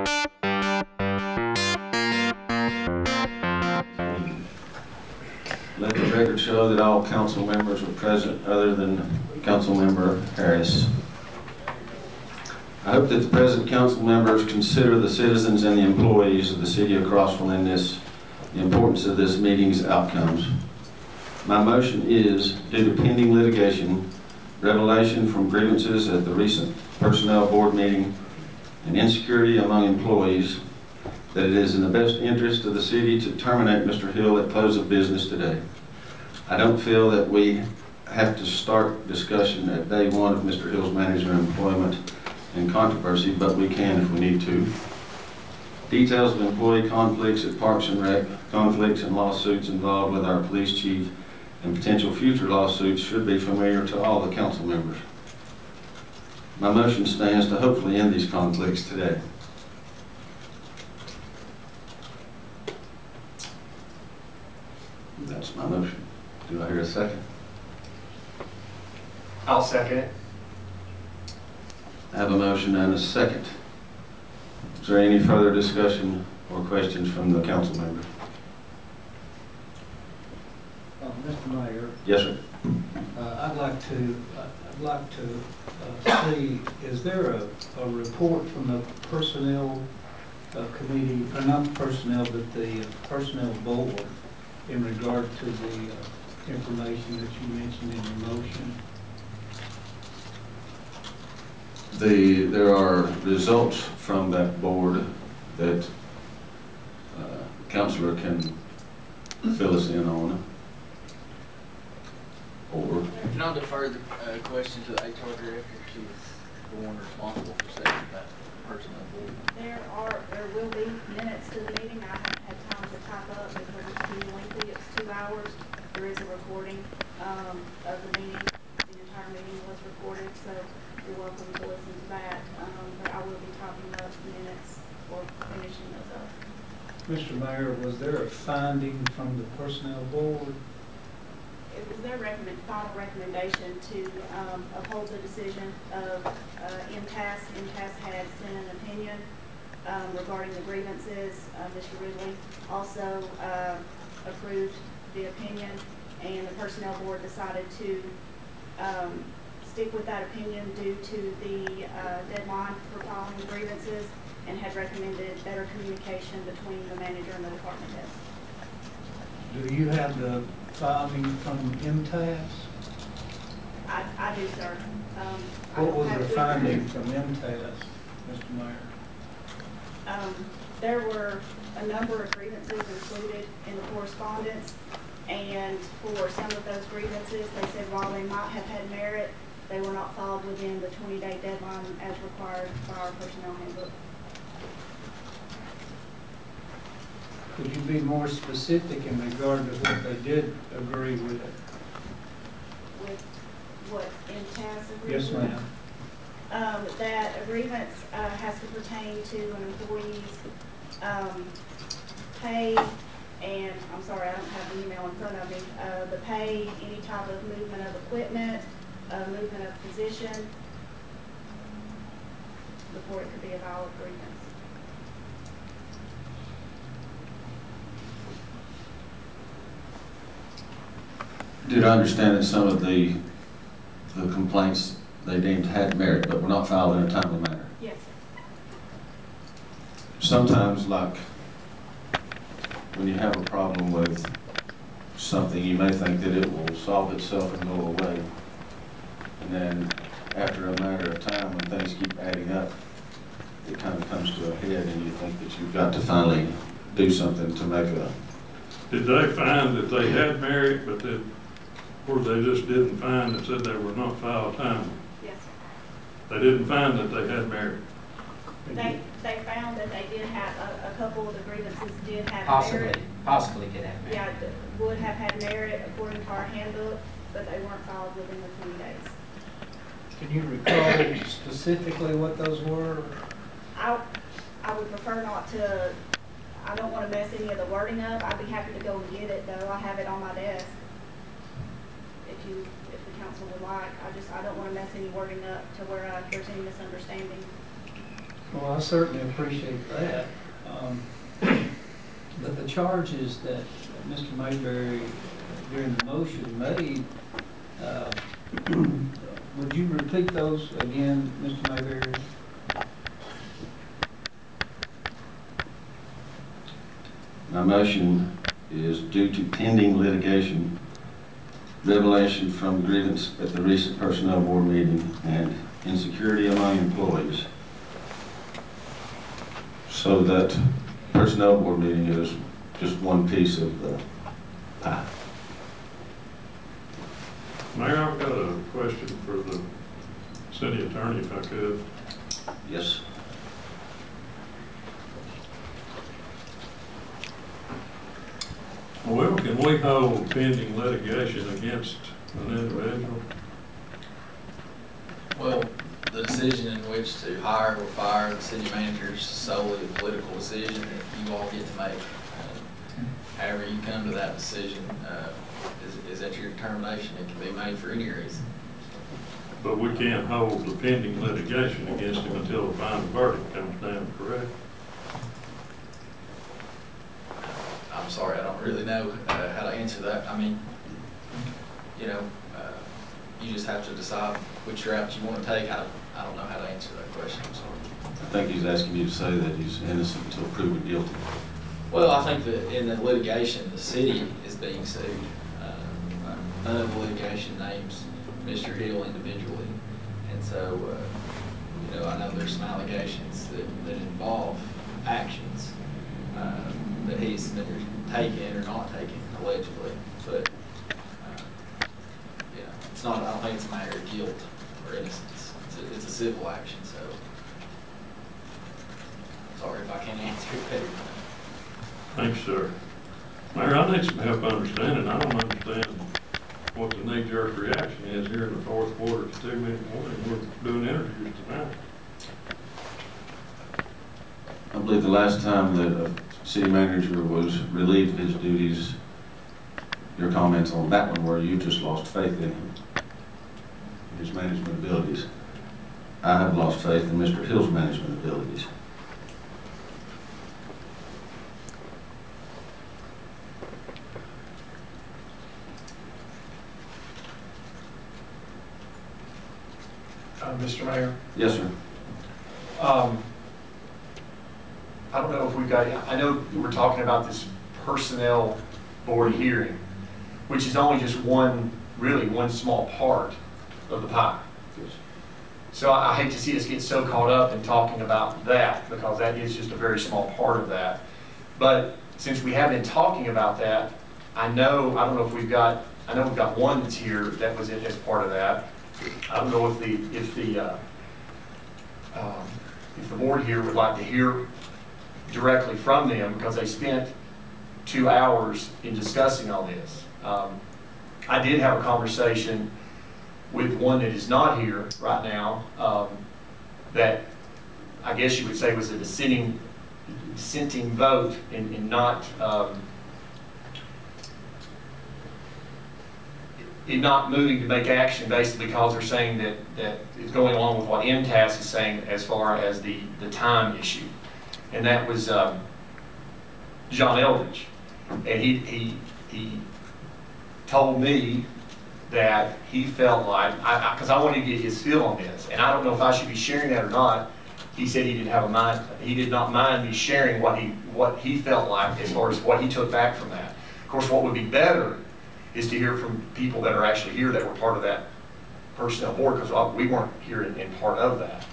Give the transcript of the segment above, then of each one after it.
Let the record show that all council members are present other than Council Member Harris. I hope that the present council members consider the citizens and the employees of the city of Crossville in the importance of this meeting's outcomes. My motion is, due to pending litigation, revelation from grievances at the recent personnel board meeting, and insecurity among employees, that it is in the best interest of the city to terminate Mr. Hill at close of business today. I don't feel that we have to start discussion at day one of Mr. Hill's management employment and controversy, but we can if we need to. Details of employee conflicts at Parks and Rec, conflicts and lawsuits involved with our police chief, and potential future lawsuits should be familiar to all the council members. My motion stands to hopefully end these conflicts today. That's my motion. Do I hear a second? I'll second it. I have a motion and a second. Is there any further discussion or questions from the council members? Mr. Mayor. Yes, sir. I'd like to see, is there a report from the personnel committee, or not the personnel, but the personnel board in regard to the information that you mentioned in your motion? There are results from that board that Councilor can fill us in on. Or can I defer the question to the HR director? She's the one responsible for setting that personnel board. There will be minutes to the meeting. I haven't had time to type up because it's too lengthy. It's 2 hours. There is a recording of the meeting. The entire meeting was recorded, so you're welcome to listen to that. But I will be typing up minutes or finishing those up. Mr. Mayor, was there a finding from the personnel board? It was their final recommendation to uphold the decision of MTAS. MTAS had sent an opinion regarding the grievances. Mr. Ridley also approved the opinion, and the personnel board decided to stick with that opinion due to the deadline for filing grievances, and had recommended better communication between the manager and the department heads. Do you have the filing from MTAS? I do, sir. What was the finding from MTAS, Mr. Mayor? There were a number of grievances included in the correspondence, and for some of those grievances, they said while they might have had merit, they were not filed within the 20-day deadline as required by our personnel handbook. Could you be more specific in regard to what they did agree with? With what MTAS agreed Yes, with? ma'am. That a grievance has to pertain to an employee's pay, and I'm sorry, I don't have the email in front of me. The pay, any type of movement of equipment, movement of position, before it could be a valid grievance. did I understand that some of the complaints they deemed had merit, but were not filed in a timely manner? Yes, sir. Sometimes, like when you have a problem with something, you may think that it will solve itself and go away. And then after a matter of time, when things keep adding up, it kind of comes to a head and you think that you've got to finally do something to make a... Did they find that they had merit, but that, or they just didn't find that said they were not filed timely? Yes, sir. They didn't find that they had merit? They found that they did have, a couple of the grievances did have merit. Possibly did have merit. Yeah, would have had merit according to our handbook, but they weren't filed within the 20 days. Can you recall specifically what those were? I would prefer not to. I don't want to mess any of the wording up. I'd be happy to go and get it, though. I have it on my desk. If the council would like, I don't want to mess any wording up to where there's any misunderstanding. Well, I certainly appreciate that. But the charges that Mr. Mayberry, during the motion made, would you repeat those again, Mr. Mayberry? My motion is due to pending litigation, revelation from grievance at the recent personnel board meeting, and insecurity among employees. So that personnel board meeting is just one piece of the pie. Mayor, I've got a question for the city attorney, if I could. Yes. Well, can we hold pending litigation against an individual? Well, the decision in which to hire or fire the city manager is solely a political decision that you all get to make. However you come to that decision is at your determination. It can be made for any reason. But we can't hold the pending litigation against him until the final verdict comes down, correct? I'm sorry, I don't really know how to answer that. I mean, you know, you just have to decide which route you want to take. I don't know how to answer that question. I'm sorry. I think he's asking you to say that he's innocent until proven guilty. Well, I think that in the litigation, the city is being sued. None of the litigation names Mr. Hill individually. And so, you know, I know there's some allegations that involve actions that he's been taken or not taken, allegedly. But, yeah, it's not, I don't think it's a matter of guilt or innocence. It's a civil action, so. Sorry if I can't answer it better. Thanks, sir. Mayor, I need some help understanding. I don't understand what the knee-jerk reaction is here in the fourth quarter. It's 2 minutes morning. We're doing interviews tonight. I believe the last time that a city manager was relieved of his duties, your comments on that one were you just lost faith in him, his management abilities. I have lost faith in Mr. Hill's management abilities. Mr. Mayor? Yes, sir. I don't know if we've got, I know we're talking about this personnel board hearing, which is only just really one small part of the pie. So I hate to see us get so caught up in talking about that, because that is just a very small part of that. But since we have been talking about that, I don't know if we've got one that's here that was as part of that. I don't know if the board here would like to hear directly from them, because they spent 2 hours in discussing all this. I did have a conversation with one that is not here right now, that I guess you would say was a dissenting vote in not in not moving to make action, basically because they're saying that it's going along with what MTAS is saying as far as the time issue. And that was John Eldridge. And he told me that he felt like, because I wanted to get his feel on this, and I don't know if I should be sharing that or not. He said he did not mind me sharing what he felt like as far as what he took back from that. Of course, what would be better is to hear from people that are actually here that were part of that personnel board, because we weren't here in part of that.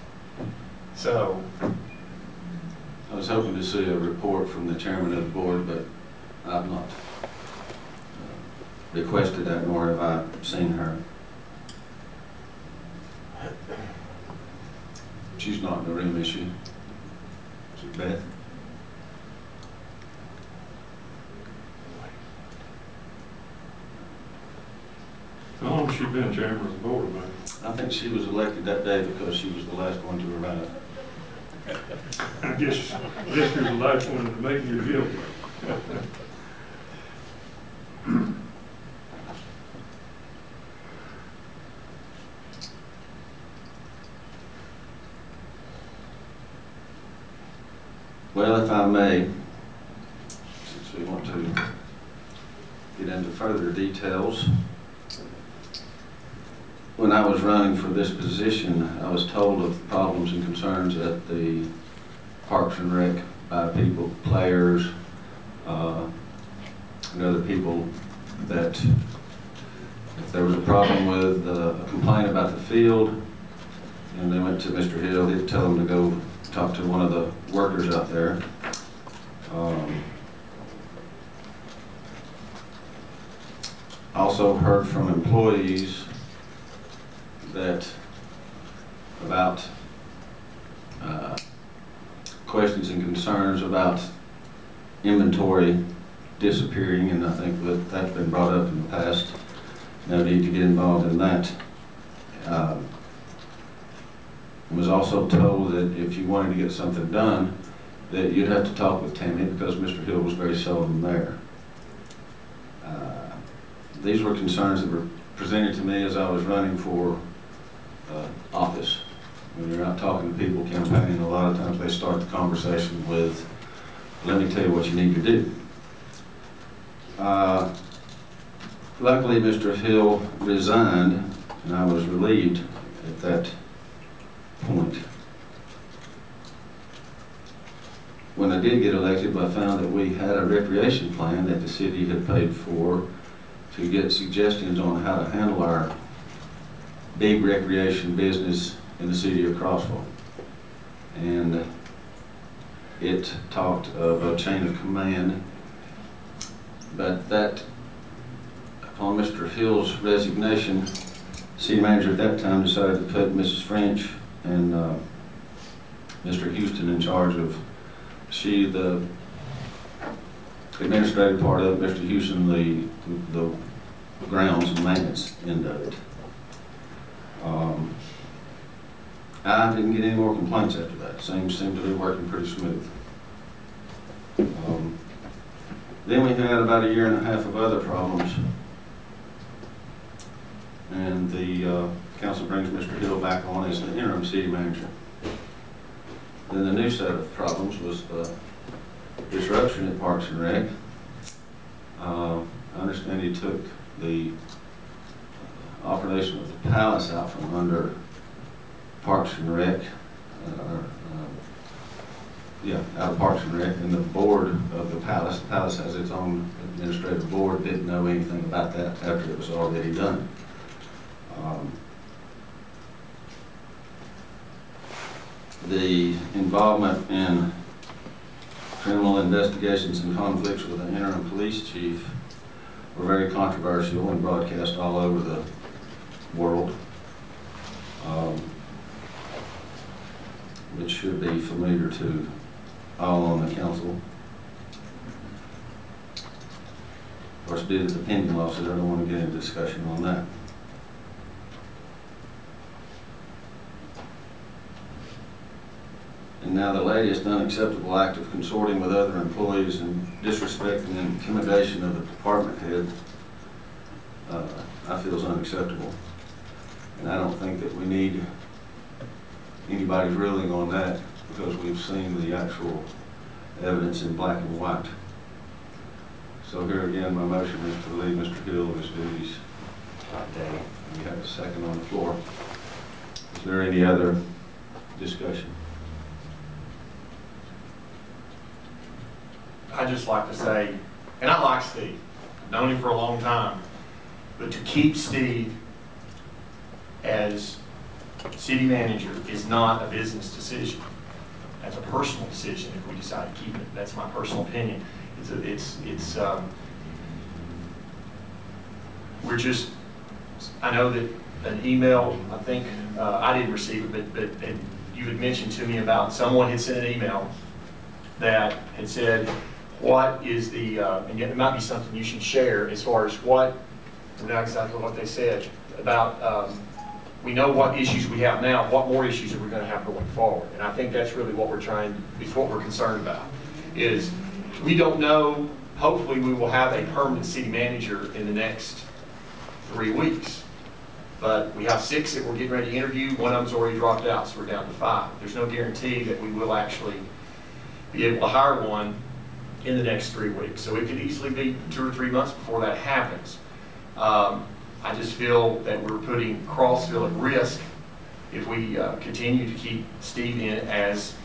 So I was hoping to see a report from the chairman of the board, but I've not requested that, nor have I seen her. She's not in the room, is she? Is it Beth? How long has she been chairman of the board, man? I think she was elected that day because she was the last one to arrive. I guess you're the last one to make you guilty. Well, if I may, since we want to get into further details, when I was running for this position, I was told of problems and concerns at the Parks and Rec by people, players, and other people, that if there was a problem with a complaint about the field, and they went to Mr. Hill, he'd tell them to go talk to one of the workers out there. Also heard from employees that about questions and concerns about inventory disappearing, and I think that that's been brought up in the past. No need to get involved in that. I was also told that if you wanted to get something done, that you'd have to talk with Tammy, because Mr. Hill was very seldom there. These were concerns that were presented to me as I was running for office. When you're out talking to people campaigning, a lot of times they start the conversation with, let me tell you what you need to do. Luckily, Mr. Hill resigned, and I was relieved at that point. When I did get elected, I found that we had a recreation plan that the city had paid for to get suggestions on how to handle our big recreation business in the city of Crossville. And it talked of a chain of command, but that, upon Mr. Hill's resignation, city manager at that time decided to put Mrs. French and Mr. Houston in charge of, she the administrative part of it, Mr. Houston the grounds and maintenance end of it. I didn't get any more complaints after that. Things seemed to be working pretty smooth. Then we had about a year and a half of other problems, and the council brings Mr. Hill back on as the interim city manager. Then the new set of problems was the disruption at Parks and Rec. I understand he took the operation of the palace out from under Parks and Rec, out of Parks and Rec, and the board of the palace has its own administrative board, didn't know anything about that after it was already done. The involvement in criminal investigations and conflicts with the interim police chief were very controversial and broadcast all over the world, which should be familiar to all on the council. Of course, due to the pending lawsuit, I don't want to get into discussion on that. And now the latest unacceptable act of consorting with other employees and disrespecting and intimidation of the department head, I feel is unacceptable. And I don't think that we need anybody's ruling on that, because we've seen the actual evidence in black and white. So here again, my motion is to relieve Mr. Hill of his duties today. We have a second on the floor. Is there any other discussion? I'd just like to say, and I like Steve, I've known him for a long time, but to keep Steve as city manager is not a business decision. That's a personal decision if we decide to keep it. That's my personal opinion. We're just, I know that an email, I think, I didn't receive it, but you had mentioned to me about someone had sent an email that had said, what is the, and yet it might be something you should share as far as what, not exactly what they said, about, we know what issues we have now, what more issues are we going to have going forward? And I think that's really what we're it's what we're concerned about, is we don't know, hopefully we will have a permanent city manager in the next 3 weeks. But we have 6 that we're getting ready to interview, one of them's already dropped out, so we're down to 5. There's no guarantee that we will actually be able to hire one in the next 3 weeks. So it could easily be 2 or 3 months before that happens. I just feel that we're putting Crossville at risk if we continue to keep Steve in as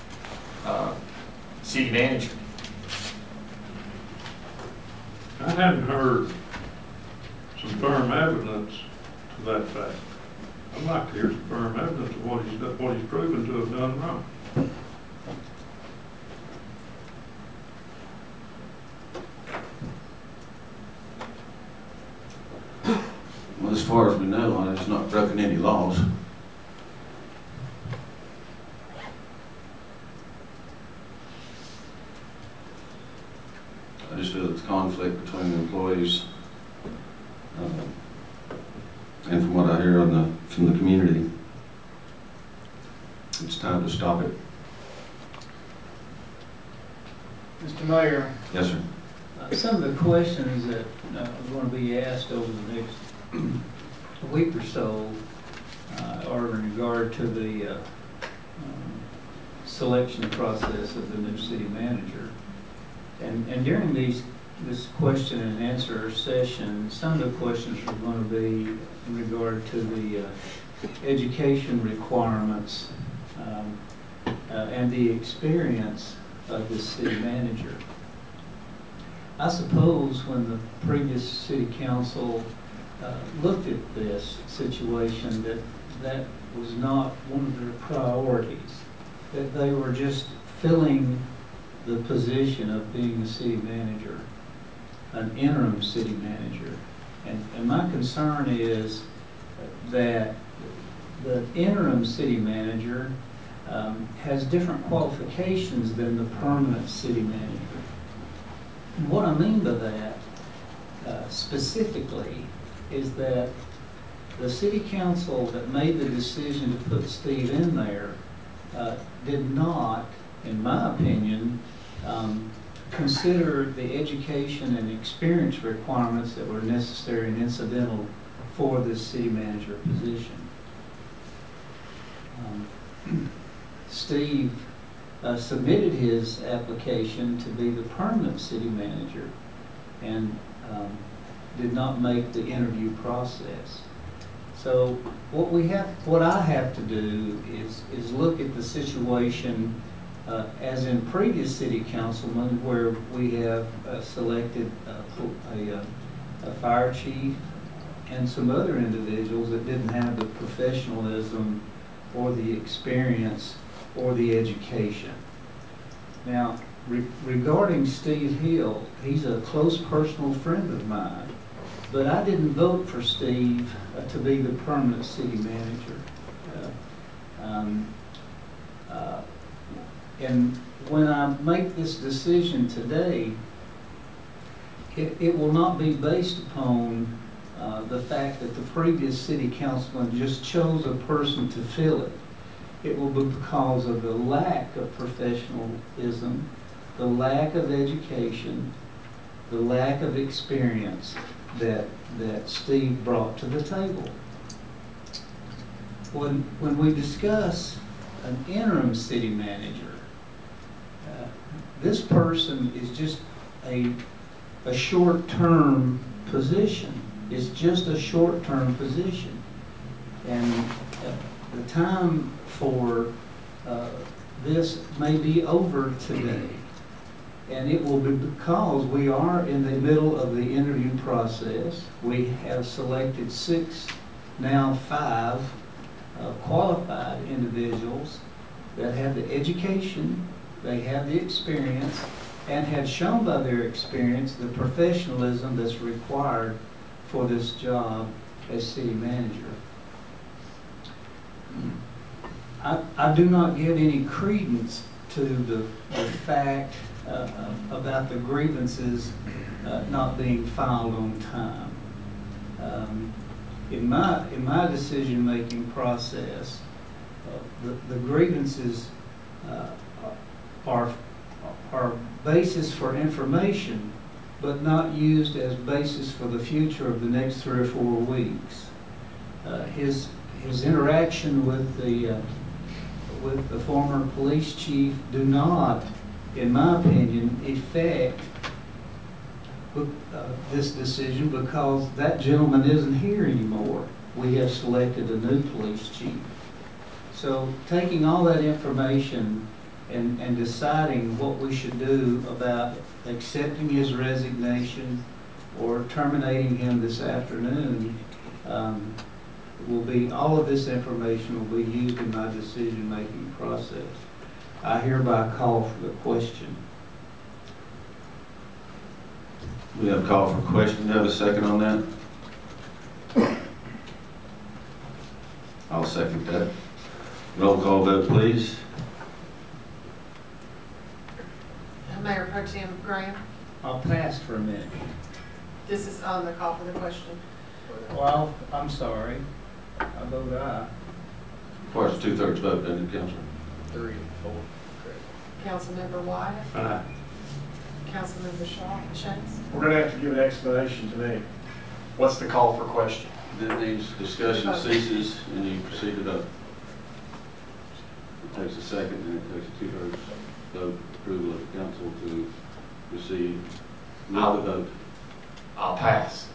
city manager. I hadn't heard some firm evidence to that fact. I'd like to hear some firm evidence of what he's proven to have done wrong. Well, as far as we know, he's not broken any laws. I just feel it's conflict between the employees, and from what I hear from the community, it's time to stop it. Mr. Mayor. Yes, sir. Some of the questions that are going to be asked over the next week or so are in regard to the selection process of the new city manager. And during this question and answer session, some of the questions are going to be in regard to the education requirements and the experience of the city manager. I suppose when the previous city council looked at this situation, that was not one of their priorities, that they were just filling the position of being a city manager, an interim city manager. And my concern is that the interim city manager has different qualifications than the permanent city manager. And what I mean by that specifically is that the city council that made the decision to put Steve in there did not, in my opinion, consider the education and experience requirements that were necessary and incidental for this city manager position. Steve submitted his application to be the permanent city manager and did not make the interview process. So what I have to do is look at the situation as in previous city councilmen, where we have selected a fire chief and some other individuals that didn't have the professionalism or the experience or the education. Now, regarding Steve Hill, he's a close personal friend of mine, but I didn't vote for Steve to be the permanent city manager. And when I make this decision today, it will not be based upon the fact that the previous city councilman just chose a person to fill it. It will be because of the lack of professionalism, the lack of education, the lack of experience that Steve brought to the table. When we discuss an interim city manager, this person is just a short-term position. It's just a short-term position. And the time for this may be over today. And it will be because we are in the middle of the interview process. We have selected 6, now 5, qualified individuals that have the education, they have the experience, and have shown by their experience the professionalism that's required for this job as city manager. I do not give any credence to the fact about the grievances not being filed on time. In my decision-making process, the grievances are basis for information, but not used as basis for the future of the next 3 or 4 weeks. His interaction with the former police chief do not in my opinion, affect this decision because that gentleman isn't here anymore. We have selected a new police chief. So taking all that information and deciding what we should do about accepting his resignation or terminating him this afternoon, all of this information will be used in my decision-making process. I hereby call for the question. We have a call for question. Do you have a second on that? I'll second that. Roll call vote, please. Mayor Pro Tem Graham, I'll pass for a minute. this is on the call for the question. Well, I'm sorry. I vote aye. Requires a 2/3 vote, doesn't it, Councilman? 3 and 4. Councilmember Wyatt, Aye. Councilmember Shanks. We're gonna have to give an explanation to me. What's the call for question? That means discussion ceases and you proceed to vote. It takes a second and it takes a 2/3 vote approval of the council to proceed with the vote. I'll pass.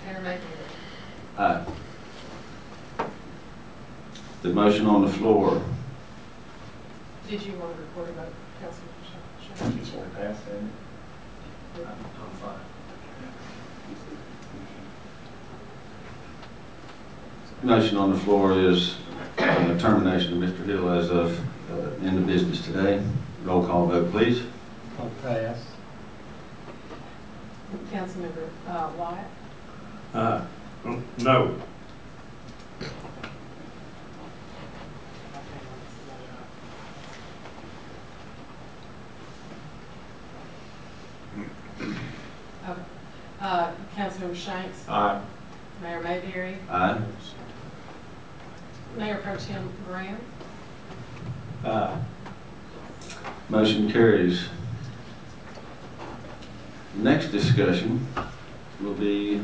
Mayor Mayberry. Aye. The motion on the floor. Did you want to record a vote, Councilmember Shanks? Just want to pass, then. I'm fine. Motion on the floor is termination of Mr. Hill as of end of business today. Roll call vote, please. I'll pass. Councilmember Wyatt, Aye. No. Councilmember Shanks, Aye. Mayor Mayberry, Aye. Mayor Pro Tem Graham. Aye. Motion carries. Next discussion will be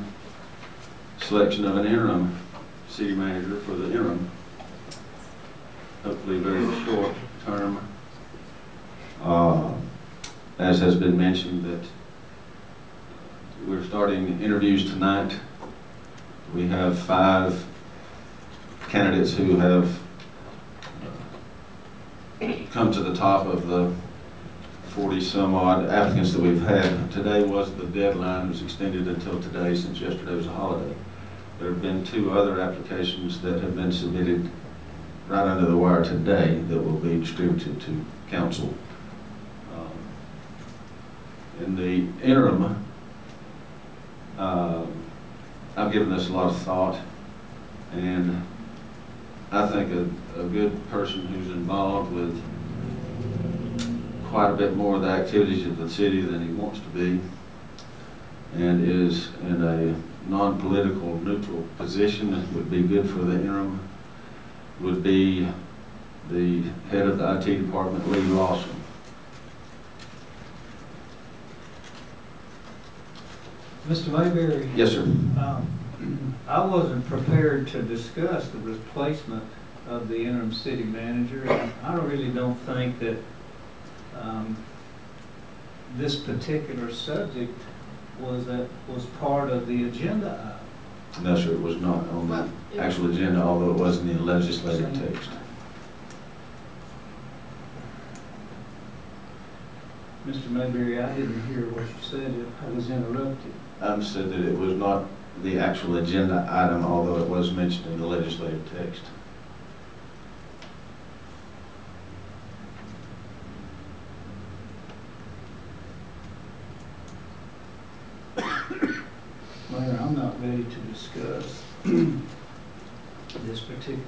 selection of an interim city manager for the interim, hopefully very short term. As has been mentioned, that we're starting interviews tonight. We have 5 candidates who have come to the top of the 40 some odd applicants that we've had. Today was the deadline. It was extended until today since yesterday was a holiday. There have been 2 other applications that have been submitted right under the wire today that will be distributed to council. In the interim, I've given this a lot of thought, and I think a good person who's involved with quite a bit more of the activities of the city than he wants to be, and is in a non-political, neutral position that would be good for the interim, would be the head of the IT department, Lawson. Mr. Mayberry? Yes, sir. I wasn't prepared to discuss the replacement of the interim city manager. I really don't think that this particular subject was part of the agenda item. No, sir, it was not on the actual agenda, although it was in the legislative text. Mr. Mayberry, I didn't hear what you said. I was interrupted. I said that it was not the actual agenda item, although it was mentioned in the legislative text. Mayor, I'm not ready to discuss this particular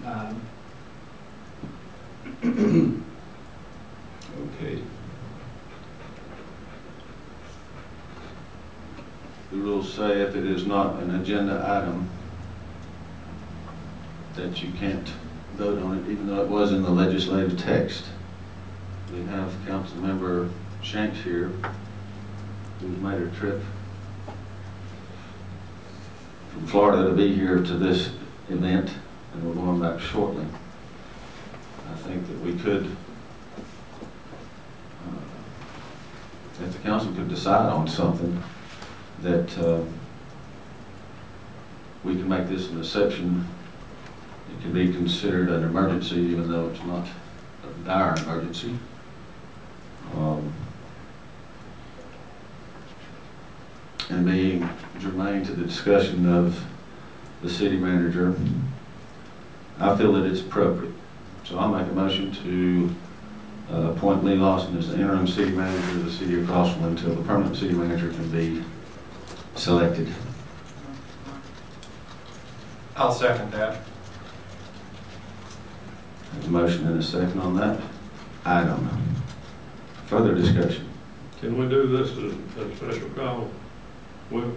item. Okay. The rules say if it is not an agenda item, that you can't vote on it, even though it was in the legislative text. We have Councilmember Shanks here, who's made a trip from Florida to be here to this event, and we're going back shortly. I think that we could, if the council could decide on something, that we can make this an exception. It can be considered an emergency, even though it's not a dire emergency. And being germane to the discussion of the city manager, I feel that it's appropriate. So I'll make a motion to appoint Lee Lawson as the interim city manager of the city of Crossville until the permanent city manager can be selected. I'll second that. There's a motion and a second on that item. Further discussion? Can we do this as a special call? Well,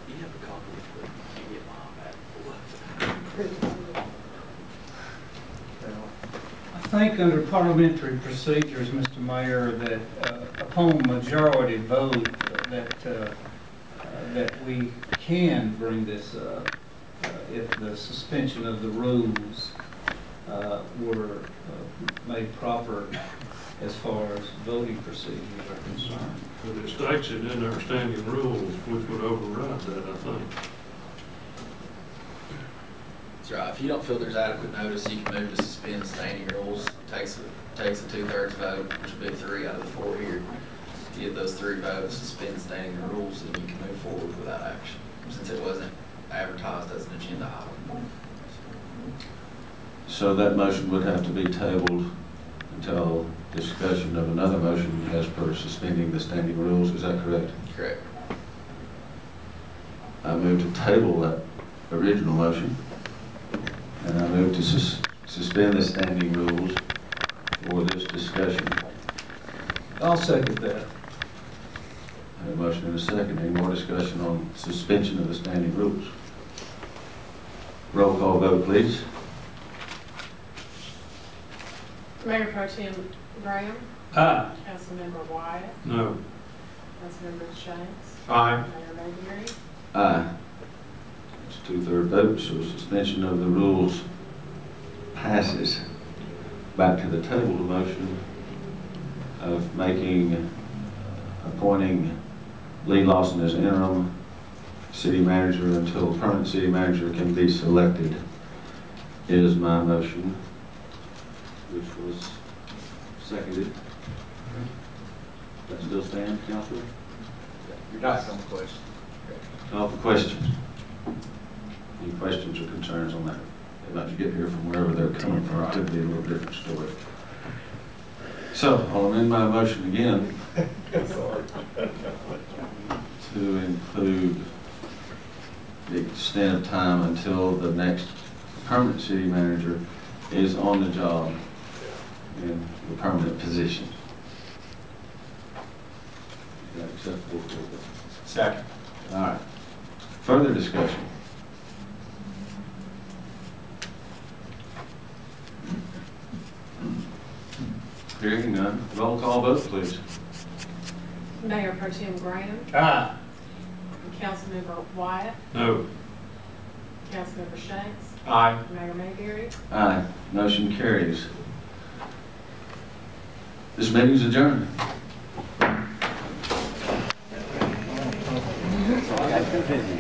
You have a copy of it. You get mine back. I think under parliamentary procedures, Mr. Mayor, that upon majority vote, that we can bring this up if the suspension of the rules were made proper as far as voting procedures are concerned. but it states it in our standing rules, which would override that, I think. That's right. If you don't feel there's adequate notice, you can move to suspend standing rules. Takes a 2/3 vote, which would be 3 out of the 4 here. If you get those 3 votes, suspend standing rules, then you can move forward without action, since it wasn't advertised as an agenda item. So that motion would have to be tabled until discussion of another motion as per suspending the standing rules. Is that correct? Correct. I move to table that original motion, and I move to suspend the standing rules for this discussion. I'll second that. I have a motion and a second. Any more discussion on suspension of the standing rules? Roll call vote, please. Mayor Pro Tem Graham. Aye. Councilmember Wyatt. No. Councilmember Shanks. Aye. Mayor Mayberry. Aye. It's 2/3 vote, so suspension of the rules passes. Back to the table, the motion of appointing Lee Lawson as interim city manager until permanent city manager can be selected is my motion, which was seconded. That still stand, Councilor? You're not on the question. Call for questions. Any questions or concerns on that? About you get here from wherever they're coming from, it could be a little different story. So I'll amend my motion again to include the extent of time until the next permanent city manager is on the job in the permanent position. Is that acceptable for the... Second. All right. Further discussion? Hearing none. Roll call vote, please. Mayor Pro Tem Graham. Aye. Councilmember Wyatt. No. Councilmember Shanks. Aye. Mayor Mayberry. Aye. Motion carries. This meeting is adjourned. I got too busy.